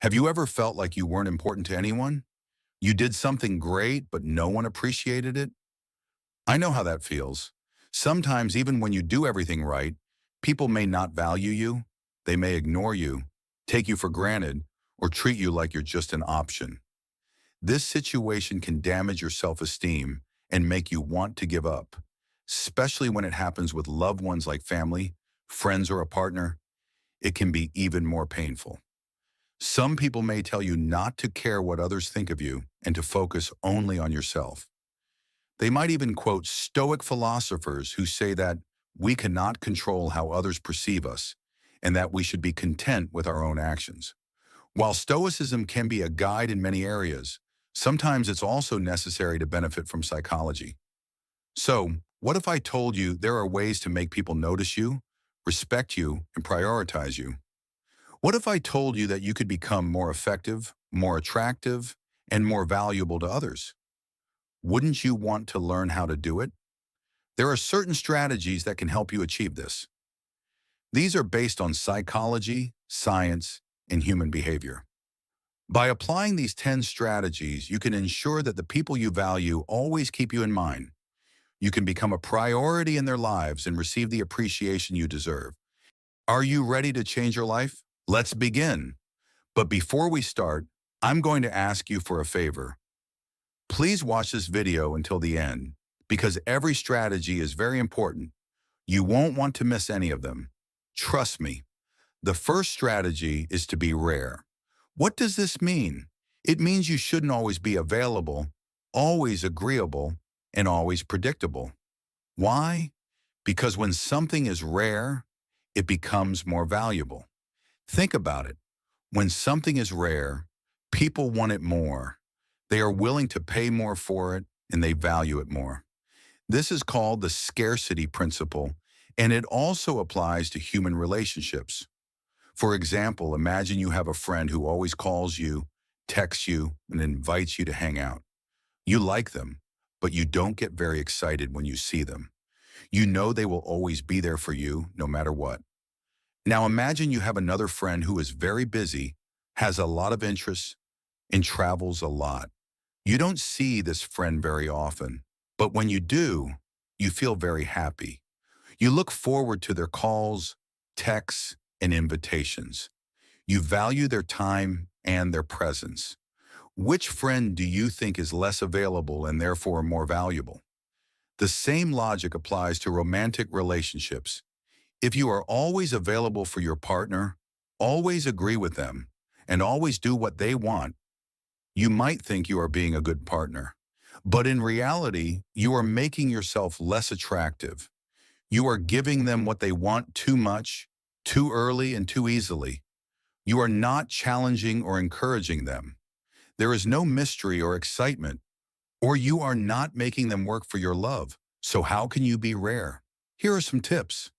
Have you ever felt like you weren't important to anyone? You did something great, but no one appreciated it? I know how that feels. Sometimes, even when you do everything right, people may not value you. They may ignore you, take you for granted, or treat you like you're just an option. This situation can damage your self-esteem and make you want to give up, especially when it happens with loved ones like family, friends, or a partner. It can be even more painful. Some people may tell you not to care what others think of you and to focus only on yourself. They might even quote Stoic philosophers who say that we cannot control how others perceive us and that we should be content with our own actions. While Stoicism can be a guide in many areas, sometimes it's also necessary to benefit from psychology. So, what if I told you there are ways to make people notice you, respect you, and prioritize you? What if I told you that you could become more effective, more attractive, and more valuable to others? Wouldn't you want to learn how to do it? There are certain strategies that can help you achieve this. These are based on psychology, science, and human behavior. By applying these 10 strategies, you can ensure that the people you value always keep you in mind. You can become a priority in their lives and receive the appreciation you deserve. Are you ready to change your life? Let's begin. But before we start, I'm going to ask you for a favor. Please watch this video until the end, because every strategy is very important. You won't want to miss any of them. Trust me. The first strategy is to be rare. What does this mean? It means you shouldn't always be available, always agreeable, and always predictable. Why? Because when something is rare, it becomes more valuable. Think about it. When something is rare, people want it more. They are willing to pay more for it, and they value it more. This is called the scarcity principle, and it also applies to human relationships. For example, imagine you have a friend who always calls you, texts you, and invites you to hang out. You like them, but you don't get very excited when you see them. You know they will always be there for you, no matter what. Now imagine you have another friend who is very busy, has a lot of interests, and travels a lot. You don't see this friend very often, but when you do, you feel very happy. You look forward to their calls, texts, and invitations. You value their time and their presence. Which friend do you think is less available and therefore more valuable? The same logic applies to romantic relationships. If you are always available for your partner, always agree with them, and always do what they want, you might think you are being a good partner. But in reality, you are making yourself less attractive. You are giving them what they want too much, too early, and too easily. You are not challenging or encouraging them. There is no mystery or excitement, or you are not making them work for your love. So how can you be rare? Here are some tips.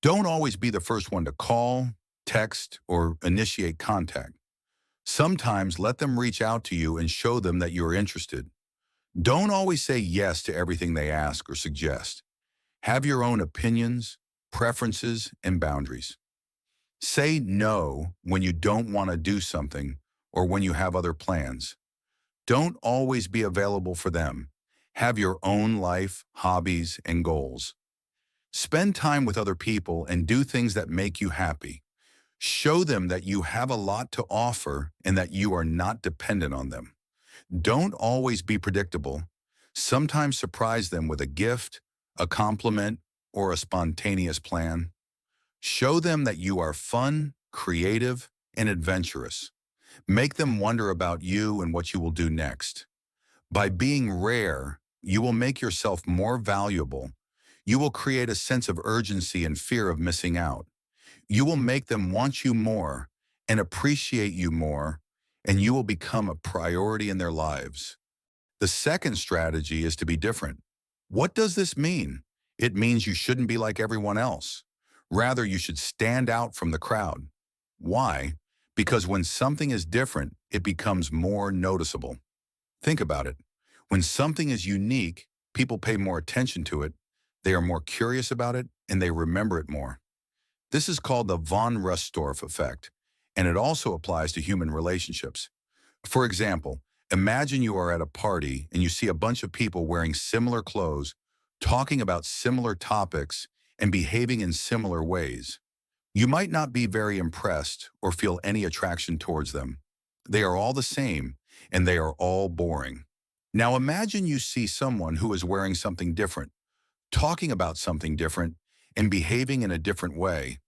Don't always be the first one to call, text, or initiate contact. Sometimes let them reach out to you and show them that you are interested. Don't always say yes to everything they ask or suggest. Have your own opinions, preferences, and boundaries. Say no when you don't want to do something or when you have other plans. Don't always be available for them. Have your own life, hobbies, and goals. Spend time with other people and do things that make you happy. Show them that you have a lot to offer and that you are not dependent on them. Don't always be predictable. Sometimes surprise them with a gift, a compliment, or a spontaneous plan. Show them that you are fun, creative, and adventurous. Make them wonder about you and what you will do next. By being rare, you will make yourself more valuable. You will create a sense of urgency and fear of missing out. You will make them want you more and appreciate you more, and you will become a priority in their lives. The second strategy is to be different. What does this mean? It means you shouldn't be like everyone else. Rather, you should stand out from the crowd. Why? Because when something is different, it becomes more noticeable. Think about it. When something is unique, people pay more attention to it, they are more curious about it, and they remember it more. This is called the von Restorff effect. and it also applies to human relationships. For example, imagine you are at a party and you see a bunch of people wearing similar clothes, talking about similar topics, and behaving in similar ways. You might not be very impressed or feel any attraction towards them. They are all the same, and they are all boring. Now imagine you see someone who is wearing something different, talking about something different, and behaving in a different way.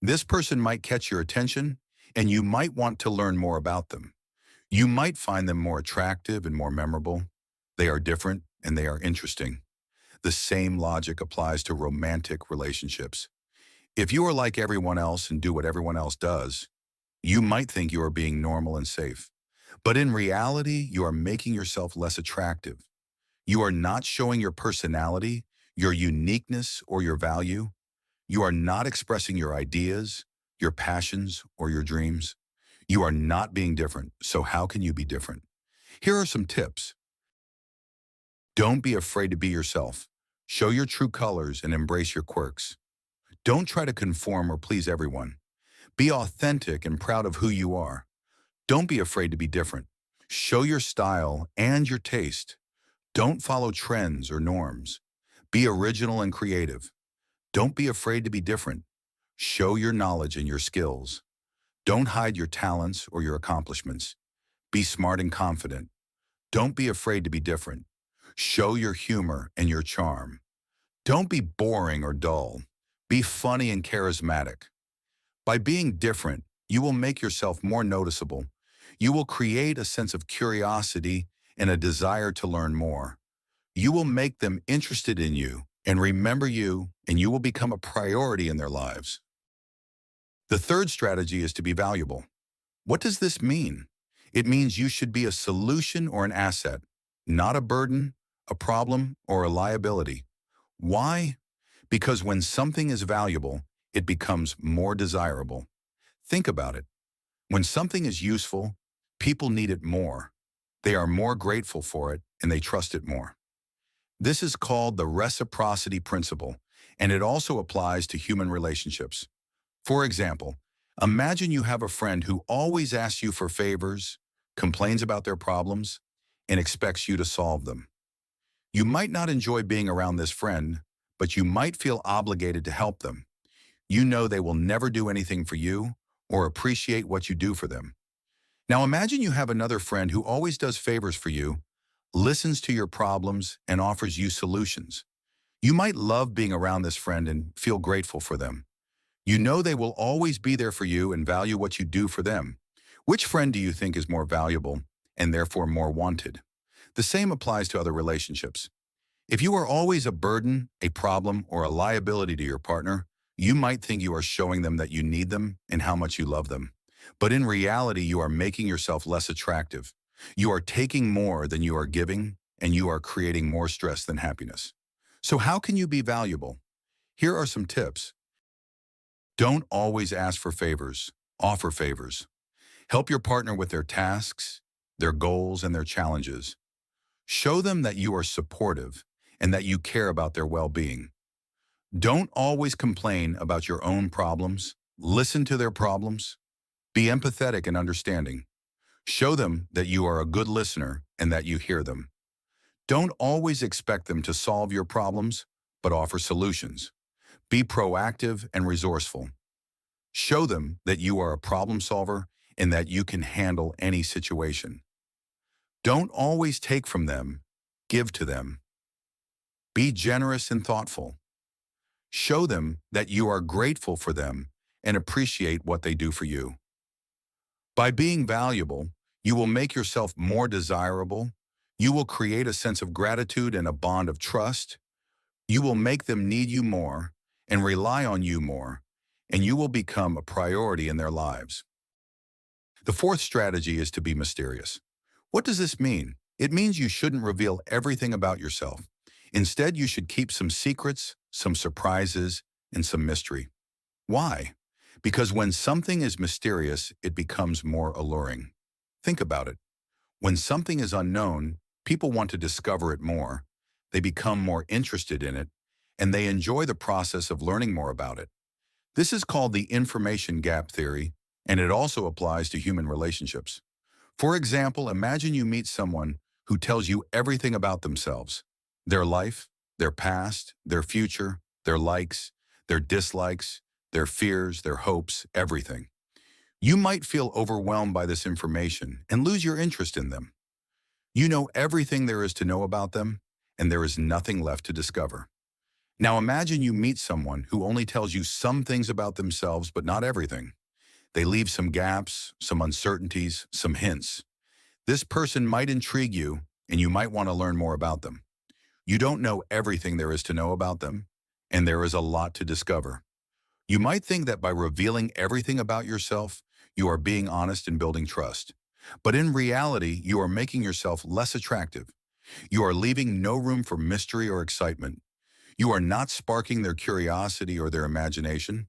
This person might catch your attention, and you might want to learn more about them. You might find them more attractive and more memorable. They are different, and they are interesting. The same logic applies to romantic relationships. If you are like everyone else and do what everyone else does, you might think you are being normal and safe. But in reality, you are making yourself less attractive. You are not showing your personality, your uniqueness, or your value. You are not expressing your ideas, your passions, or your dreams. You are not being different, so how can you be different? Here are some tips. Don't be afraid to be yourself. Show your true colors and embrace your quirks. Don't try to conform or please everyone. Be authentic and proud of who you are. Don't be afraid to be different. Show your style and your taste. Don't follow trends or norms. Be original and creative. Don't be afraid to be different. Show your knowledge and your skills. Don't hide your talents or your accomplishments. Be smart and confident. Don't be afraid to be different. Show your humor and your charm. Don't be boring or dull. Be funny and charismatic. By being different, you will make yourself more noticeable. You will create a sense of curiosity and a desire to learn more. You will make them interested in you and remember you, and you will become a priority in their lives. The third strategy is to be valuable. What does this mean? It means you should be a solution or an asset, not a burden, a problem, or a liability. Why? Because when something is valuable, it becomes more desirable. Think about it. When something is useful, people need it more. They are more grateful for it, and they trust it more. This is called the reciprocity principle, and it also applies to human relationships. For example, imagine you have a friend who always asks you for favors, complains about their problems, and expects you to solve them. You might not enjoy being around this friend, but you might feel obligated to help them. You know they will never do anything for you or appreciate what you do for them. Now imagine you have another friend who always does favors for you, listens to your problems, and offers you solutions. You might love being around this friend and feel grateful for them. You know they will always be there for you and value what you do for them. Which friend do you think is more valuable and therefore more wanted? The same applies to other relationships. If you are always a burden, a problem, or a liability to your partner, you might think you are showing them that you need them and how much you love them. But in reality, you are making yourself less attractive. You are taking more than you are giving, and you are creating more stress than happiness. So how can you be valuable? Here are some tips. Don't always ask for favors. Offer favors. Help your partner with their tasks, their goals, and their challenges. Show them that you are supportive and that you care about their well-being. Don't always complain about your own problems. Listen to their problems. Be empathetic and understanding. Show them that you are a good listener and that you hear them. Don't always expect them to solve your problems, but offer solutions. Be proactive and resourceful. Show them that you are a problem solver and that you can handle any situation. Don't always take from them, give to them. Be generous and thoughtful. Show them that you are grateful for them and appreciate what they do for you. By being valuable, you will make yourself more desirable. You will create a sense of gratitude and a bond of trust. You will make them need you more and rely on you more, and you will become a priority in their lives. The fourth strategy is to be mysterious. What does this mean? It means you shouldn't reveal everything about yourself. Instead, you should keep some secrets, some surprises, and some mystery. Why? Because when something is mysterious, it becomes more alluring. Think about it. When something is unknown, people want to discover it more. They become more interested in it, and they enjoy the process of learning more about it. This is called the information gap theory, and it also applies to human relationships. For example, imagine you meet someone who tells you everything about themselves, their life, their past, their future, their likes, their dislikes, their fears, their hopes, everything. You might feel overwhelmed by this information and lose your interest in them. You know everything there is to know about them, and there is nothing left to discover. Now imagine you meet someone who only tells you some things about themselves, but not everything. They leave some gaps, some uncertainties, some hints. This person might intrigue you, and you might want to learn more about them. You don't know everything there is to know about them, and there is a lot to discover. You might think that by revealing everything about yourself, you are being honest and building trust. But in reality, you are making yourself less attractive. You are leaving no room for mystery or excitement. You are not sparking their curiosity or their imagination.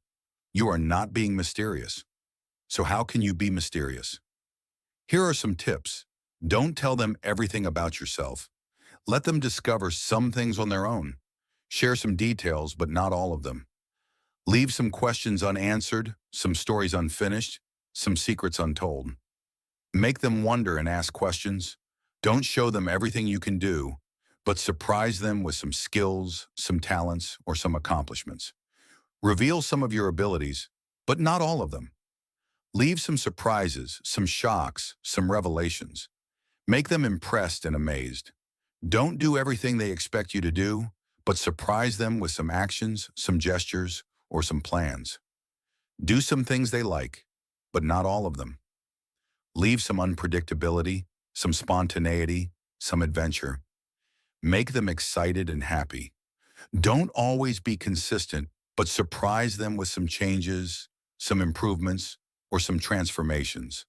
You are not being mysterious. So how can you be mysterious? Here are some tips. Don't tell them everything about yourself. Let them discover some things on their own. Share some details, but not all of them. Leave some questions unanswered, some stories unfinished, some secrets untold. Make them wonder and ask questions. Don't show them everything you can do, but surprise them with some skills, some talents, or some accomplishments. Reveal some of your abilities, but not all of them. Leave some surprises, some shocks, some revelations. Make them impressed and amazed. Don't do everything they expect you to do, but surprise them with some actions, some gestures, or some plans. Do some things they like, but not all of them. Leave some unpredictability, some spontaneity, some adventure. Make them excited and happy. Don't always be consistent, but surprise them with some changes, some improvements, or some transformations.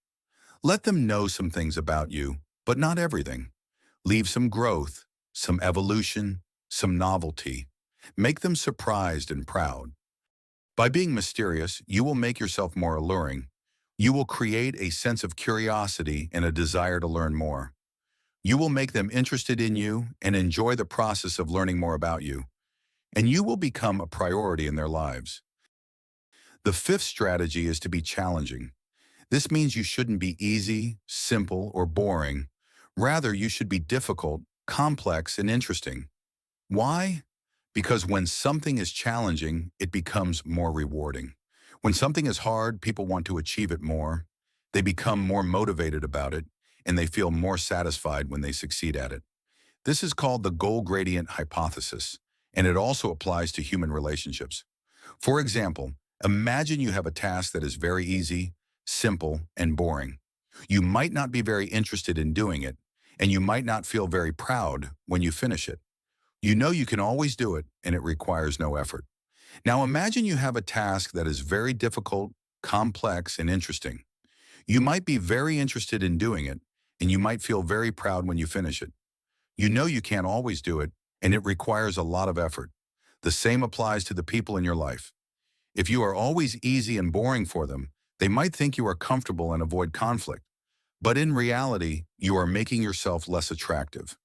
Let them know some things about you, but not everything. Leave some growth, some evolution, some novelty. Make them surprised and proud. By being mysterious, you will make yourself more alluring. You will create a sense of curiosity and a desire to learn more. You will make them interested in you and enjoy the process of learning more about you. And you will become a priority in their lives. The fifth strategy is to be challenging. This means you shouldn't be easy, simple, or boring. Rather, you should be difficult, complex, and interesting. Why? Because when something is challenging, it becomes more rewarding. When something is hard, people want to achieve it more. They become more motivated about it, and they feel more satisfied when they succeed at it. This is called the goal gradient hypothesis, and it also applies to human relationships. For example, imagine you have a task that is very easy, simple, and boring. You might not be very interested in doing it, and you might not feel very proud when you finish it. You know you can always do it, and it requires no effort. Now imagine you have a task that is very difficult, complex, and interesting. You might be very interested in doing it, and you might feel very proud when you finish it. You know you can't always do it, and it requires a lot of effort. The same applies to the people in your life. If you are always easy and boring for them, they might think you are comfortable and avoid conflict. But in reality, you are making yourself less attractive.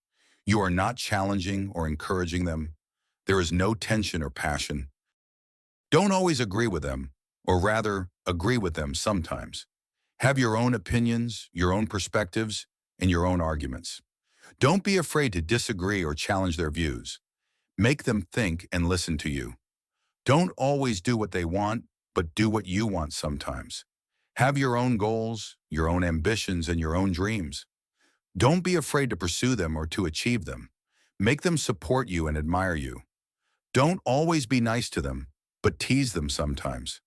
You are not challenging or encouraging them. There is no tension or passion. Don't always agree with them, or rather, agree with them sometimes. Have your own opinions, your own perspectives, and your own arguments. Don't be afraid to disagree or challenge their views. Make them think and listen to you. Don't always do what they want, but do what you want sometimes. Have your own goals, your own ambitions, and your own dreams. Don't be afraid to pursue them or to achieve them. Make them support you and admire you. Don't always be nice to them, but tease them sometimes.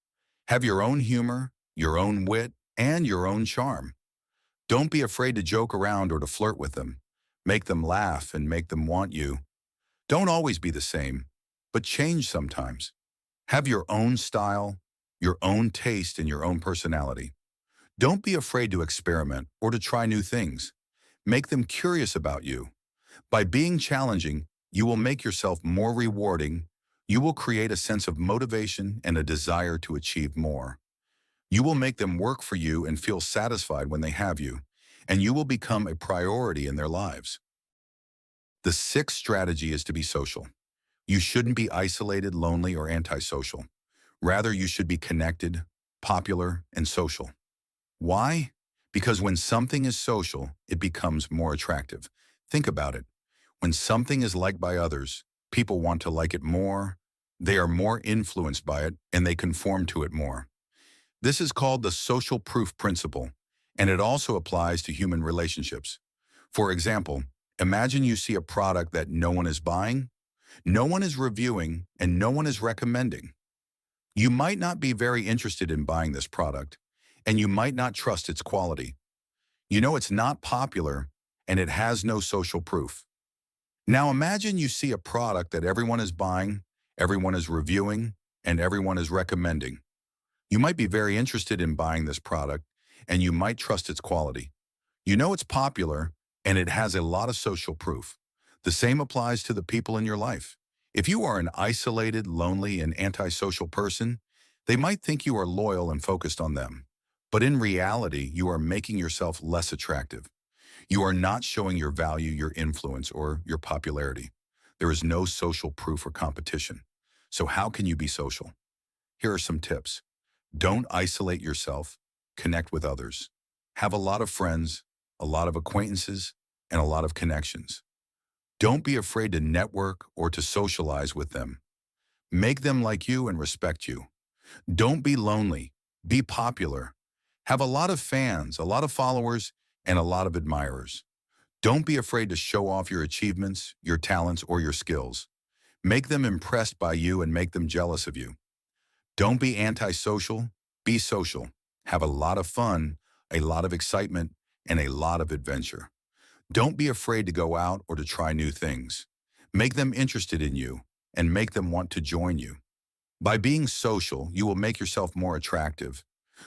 Have your own humor, your own wit, and your own charm. Don't be afraid to joke around or to flirt with them. Make them laugh and make them want you. Don't always be the same, but change sometimes. Have your own style, your own taste, and your own personality. Don't be afraid to experiment or to try new things. Make them curious about you. By being challenging, you will make yourself more rewarding. You will create a sense of motivation and a desire to achieve more. You will make them work for you and feel satisfied when they have you, and you will become a priority in their lives. The sixth strategy is to be social. You shouldn't be isolated, lonely, or antisocial. Rather, you should be connected, popular, and social. Why? Because when something is social, it becomes more attractive. Think about it. When something is liked by others, people want to like it more, they are more influenced by it, and they conform to it more. This is called the social proof principle, and it also applies to human relationships. For example, imagine you see a product that no one is buying, no one is reviewing, and no one is recommending. You might not be very interested in buying this product, and you might not trust its quality. You know it's not popular, and it has no social proof. Now imagine you see a product that everyone is buying, everyone is reviewing, and everyone is recommending. You might be very interested in buying this product, and you might trust its quality. You know it's popular, and it has a lot of social proof. The same applies to the people in your life. If you are an isolated, lonely, and antisocial person, they might think you are loyal and focused on them. But in reality, you are making yourself less attractive. You are not showing your value, your influence, or your popularity. There is no social proof or competition. So how can you be social? Here are some tips. Don't isolate yourself. Connect with others. Have a lot of friends, a lot of acquaintances, and a lot of connections. Don't be afraid to network or to socialize with them. Make them like you and respect you. Don't be lonely. Be popular. Have a lot of fans, a lot of followers, and a lot of admirers. Don't be afraid to show off your achievements, your talents, or your skills. Make them impressed by you and make them jealous of you. Don't be antisocial. Be social. Have a lot of fun, a lot of excitement, and a lot of adventure. Don't be afraid to go out or to try new things. Make them interested in you and make them want to join you. By being social, you will make yourself more attractive.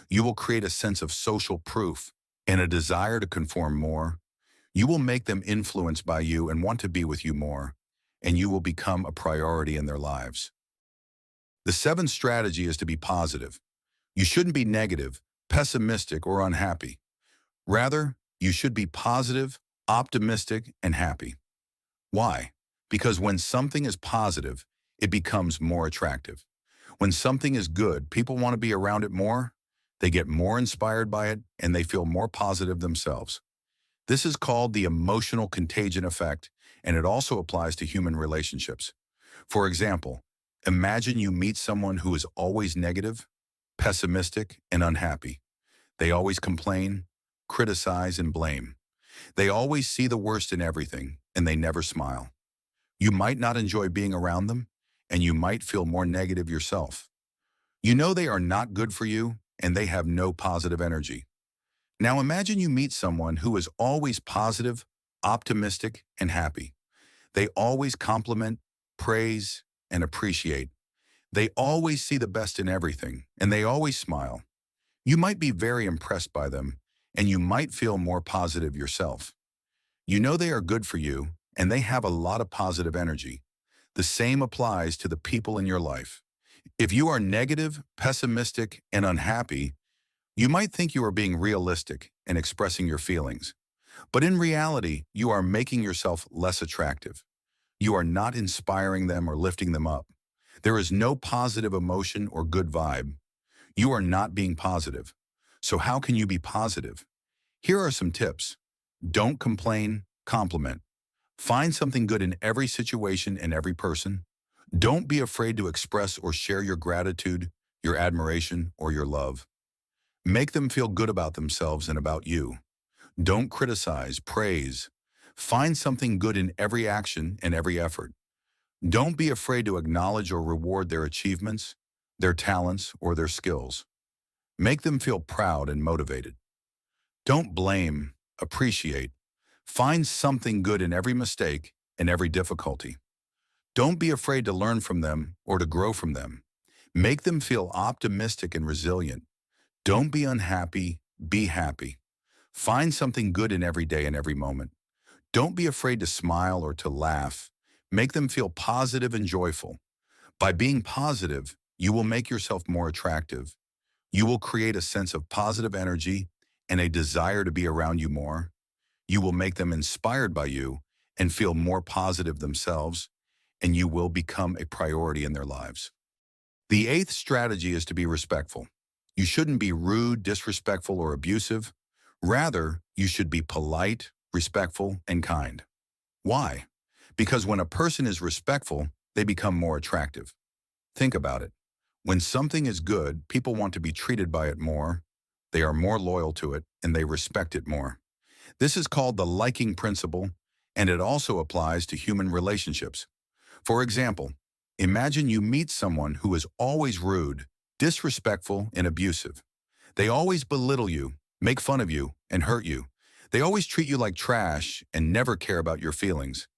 You will create a sense of social proof and a desire to conform more. You will make them influenced by you and want to be with you more, and you will become a priority in their lives. The seventh strategy is to be positive. You shouldn't be negative, pessimistic, or unhappy. Rather, you should be positive, optimistic, and happy. Why? Because when something is positive, it becomes more attractive. When something is good, people want to be around it more, they get more inspired by it, and they feel more positive themselves. This is called the emotional contagion effect, and it also applies to human relationships. For example, imagine you meet someone who is always negative, pessimistic, and unhappy. They always complain, criticize, and blame. They always see the worst in everything, and they never smile. You might not enjoy being around them, and you might feel more negative yourself. You know they are not good for you, and they have no positive energy. Now imagine you meet someone who is always positive, optimistic, and happy. They always compliment, praise, and appreciate. They always see the best in everything, and they always smile. You might be very impressed by them, and you might feel more positive yourself. You know they are good for you, and they have a lot of positive energy. The same applies to the people in your life. If you are negative, pessimistic, and unhappy, you might think you are being realistic and expressing your feelings. But in reality, you are making yourself less attractive. You are not inspiring them or lifting them up. There is no positive emotion or good vibe. You are not being positive. So how can you be positive? Here are some tips. Don't complain, compliment. Find something good in every situation and every person. Don't be afraid to express or share your gratitude, your admiration, or your love. Make them feel good about themselves and about you. Don't criticize, praise. Find something good in every action and every effort. Don't be afraid to acknowledge or reward their achievements, their talents, or their skills. Make them feel proud and motivated. Don't blame, appreciate. Find something good in every mistake and every difficulty. Don't be afraid to learn from them or to grow from them. Make them feel optimistic and resilient. Don't be unhappy, be happy. Find something good in every day and every moment. Don't be afraid to smile or to laugh. Make them feel positive and joyful. By being positive, you will make yourself more attractive. You will create a sense of positive energy and a desire to be around you more. You will make them inspired by you and feel more positive themselves, and you will become a priority in their lives. The eighth strategy is to be respectful. You shouldn't be rude, disrespectful, or abusive. Rather, you should be polite, respectful, and kind. Why? Because when a person is respectful, they become more attractive. Think about it. When something is good, people want to be treated by it more, they are more loyal to it, and they respect it more. This is called the liking principle, and it also applies to human relationships. For example, imagine you meet someone who is always rude, disrespectful, and abusive. They always belittle you, make fun of you, and hurt you. They always treat you like trash and never care about your feelings.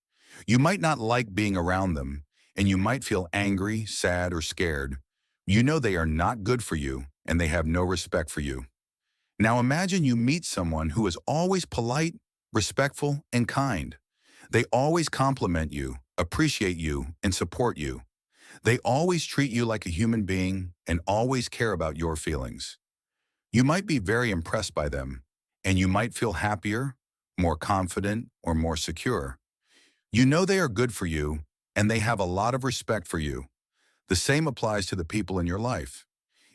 You might not like being around them, and you might feel angry, sad, or scared. You know they are not good for you, and they have no respect for you. Now imagine you meet someone who is always polite, respectful, and kind. They always compliment you, appreciate you, and support you. They always treat you like a human being and always care about your feelings. You might be very impressed by them, and you might feel happier, more confident, or more secure. You know they are good for you, and they have a lot of respect for you. The same applies to the people in your life.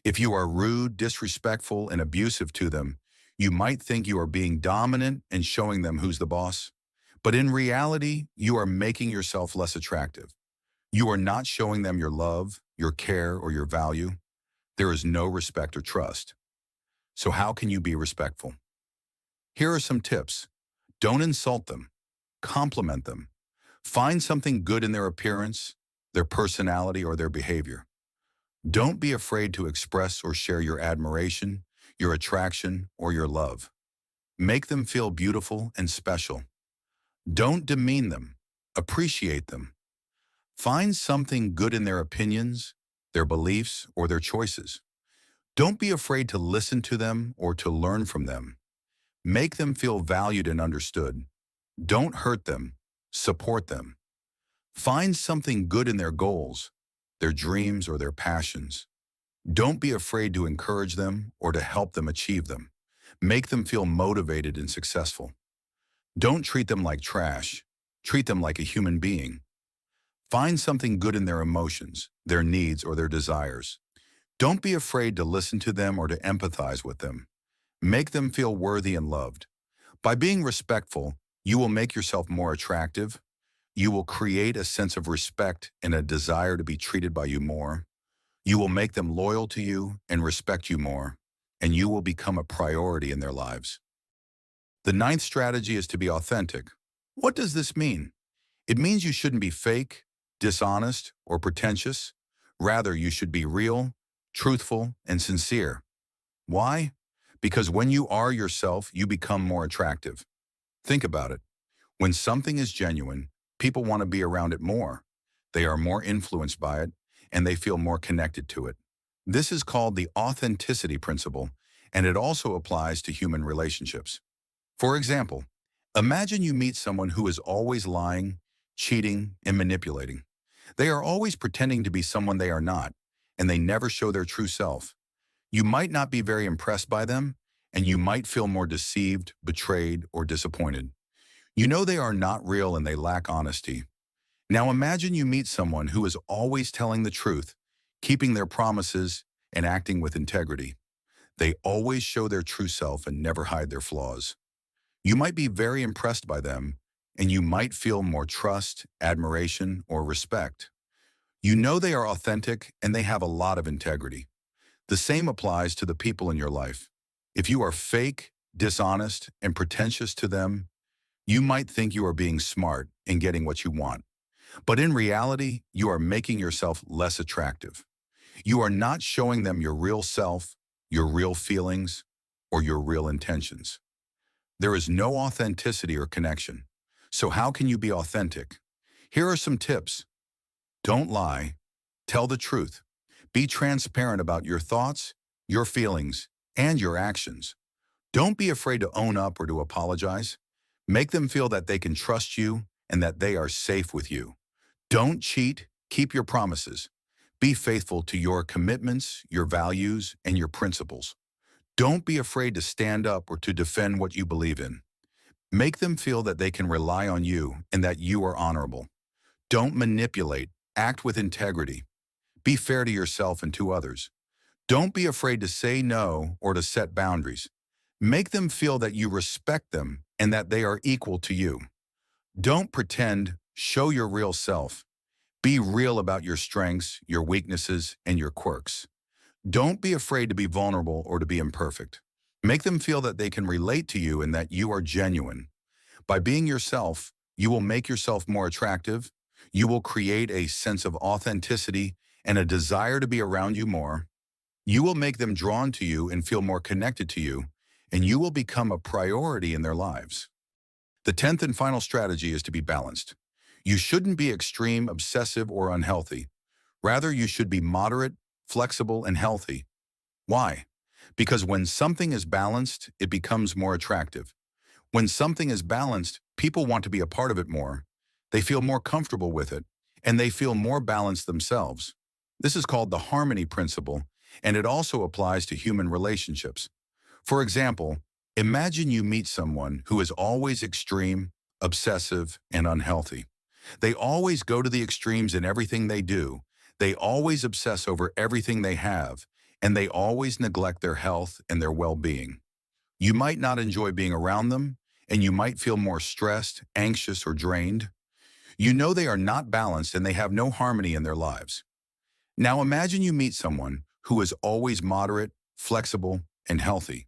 If you are rude, disrespectful, and abusive to them, you might think you are being dominant and showing them who's the boss. But in reality, you are making yourself less attractive. You are not showing them your love, your care, or your value. There is no respect or trust. So how can you be respectful? Here are some tips. Don't insult them. Compliment them. Find something good in their appearance, their personality, or their behavior. Don't be afraid to express or share your admiration, your attraction, or your love. Make them feel beautiful and special. Don't demean them. Appreciate them. Find something good in their opinions, their beliefs, or their choices. Don't be afraid to listen to them or to learn from them. Make them feel valued and understood. Don't hurt them. Support them. Find something good in their goals, their dreams, or their passions. Don't be afraid to encourage them or to help them achieve them. Make them feel motivated and successful. Don't treat them like trash. Treat them like a human being. Find something good in their emotions, their needs, or their desires. Don't be afraid to listen to them or to empathize with them. Make them feel worthy and loved. By being respectful, you will make yourself more attractive. You will create a sense of respect and a desire to be treated by you more. You will make them loyal to you and respect you more, and you will become a priority in their lives. The ninth strategy is to be authentic. What does this mean? It means you shouldn't be fake, dishonest, or pretentious. Rather, you should be real, truthful, and sincere. Why? Because when you are yourself, you become more attractive. Think about it. When something is genuine, people want to be around it more. They are more influenced by it, and they feel more connected to it. This is called the authenticity principle, and it also applies to human relationships. For example, imagine you meet someone who is always lying, cheating, and manipulating. They are always pretending to be someone they are not, and they never show their true self. You might not be very impressed by them, and you might feel more deceived, betrayed, or disappointed. You know they are not real and they lack honesty. Now imagine you meet someone who is always telling the truth, keeping their promises, and acting with integrity. They always show their true self and never hide their flaws. You might be very impressed by them, and you might feel more trust, admiration, or respect. You know they are authentic and they have a lot of integrity. The same applies to the people in your life. If you are fake, dishonest, and pretentious to them, you might think you are being smart and getting what you want. But in reality, you are making yourself less attractive. You are not showing them your real self, your real feelings, or your real intentions. There is no authenticity or connection. So how can you be authentic? Here are some tips. Don't lie. Tell the truth. Be transparent about your thoughts, your feelings, and your actions. Don't be afraid to own up or to apologize. Make them feel that they can trust you and that they are safe with you. Don't cheat. Keep your promises. Be faithful to your commitments, your values, and your principles. Don't be afraid to stand up or to defend what you believe in. Make them feel that they can rely on you and that you are honorable. Don't manipulate. Act with integrity. Be fair to yourself and to others. Don't be afraid to say no or to set boundaries. Make them feel that you respect them and that they are equal to you. Don't pretend, show your real self. Be real about your strengths, your weaknesses, and your quirks. Don't be afraid to be vulnerable or to be imperfect. Make them feel that they can relate to you and that you are genuine. By being yourself, you will make yourself more attractive. You will create a sense of authenticity and a desire to be around you more. You will make them drawn to you and feel more connected to you, and you will become a priority in their lives. The 10th and final strategy is to be balanced. You shouldn't be extreme, obsessive, or unhealthy. Rather, you should be moderate, flexible, and healthy. Why? Because when something is balanced, it becomes more attractive. When something is balanced, people want to be a part of it more. They feel more comfortable with it, and they feel more balanced themselves. This is called the harmony principle, and it also applies to human relationships. For example, imagine you meet someone who is always extreme, obsessive, and unhealthy. They always go to the extremes in everything they do. They always obsess over everything they have, and they always neglect their health and their well-being. You might not enjoy being around them, and you might feel more stressed, anxious, or drained. You know they are not balanced and they have no harmony in their lives. Now imagine you meet someone who is always moderate, flexible, and healthy.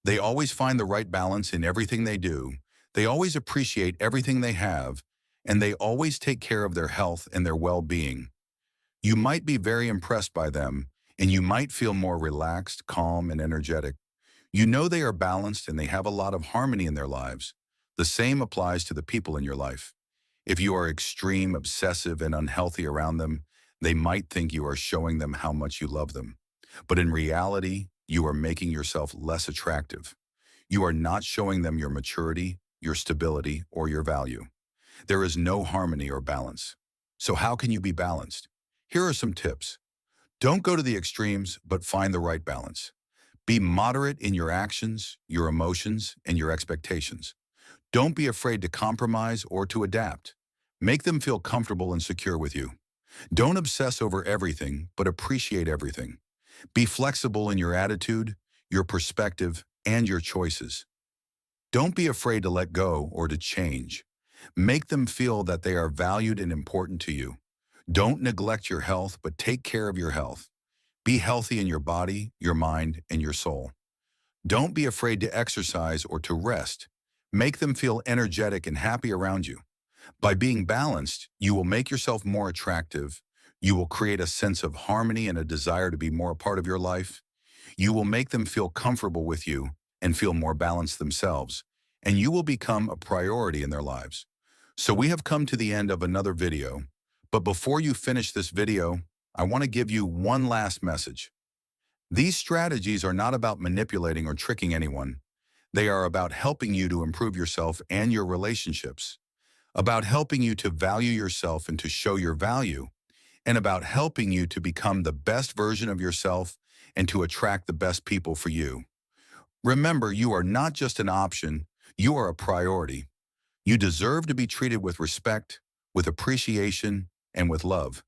They always find the right balance in everything they do. They always appreciate everything they have, and they always take care of their health and their well-being. You might be very impressed by them, and you might feel more relaxed, calm, and energetic. You know they are balanced and they have a lot of harmony in their lives. The same applies to the people in your life. If you are extreme, obsessive, and unhealthy around them, they might think you are showing them how much you love them. But in reality, you are making yourself less attractive. You are not showing them your maturity, your stability, or your value. There is no harmony or balance. So how can you be balanced? Here are some tips. Don't go to the extremes, but find the right balance. Be moderate in your actions, your emotions, and your expectations. Don't be afraid to compromise or to adapt. Make them feel comfortable and secure with you. Don't obsess over everything, but appreciate everything. Be flexible in your attitude, your perspective, and your choices. Don't be afraid to let go or to change. Make them feel that they are valued and important to you. Don't neglect your health, but take care of your health. Be healthy in your body, your mind, and your soul. Don't be afraid to exercise or to rest. Make them feel energetic and happy around you. By being balanced, you will make yourself more attractive. You will create a sense of harmony and a desire to be more a part of your life. You will make them feel comfortable with you and feel more balanced themselves, and you will become a priority in their lives. So we have come to the end of another video, but before you finish this video, I want to give you one last message. These strategies are not about manipulating or tricking anyone. They are about helping you to improve yourself and your relationships, about helping you to value yourself and to show your value, and about helping you to become the best version of yourself and to attract the best people for you. Remember, you are not just an option, you are a priority. You deserve to be treated with respect, with appreciation, and with love.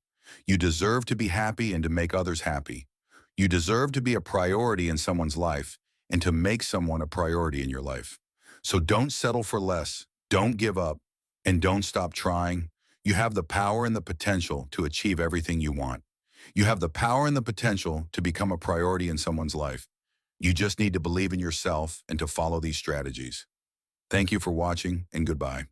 You deserve to be happy and to make others happy. You deserve to be a priority in someone's life and to make someone a priority in your life. So don't settle for less, don't give up, and don't stop trying. You have the power and the potential to achieve everything you want. You have the power and the potential to become a priority in someone's life. You just need to believe in yourself and to follow these strategies. Thank you for watching, and goodbye.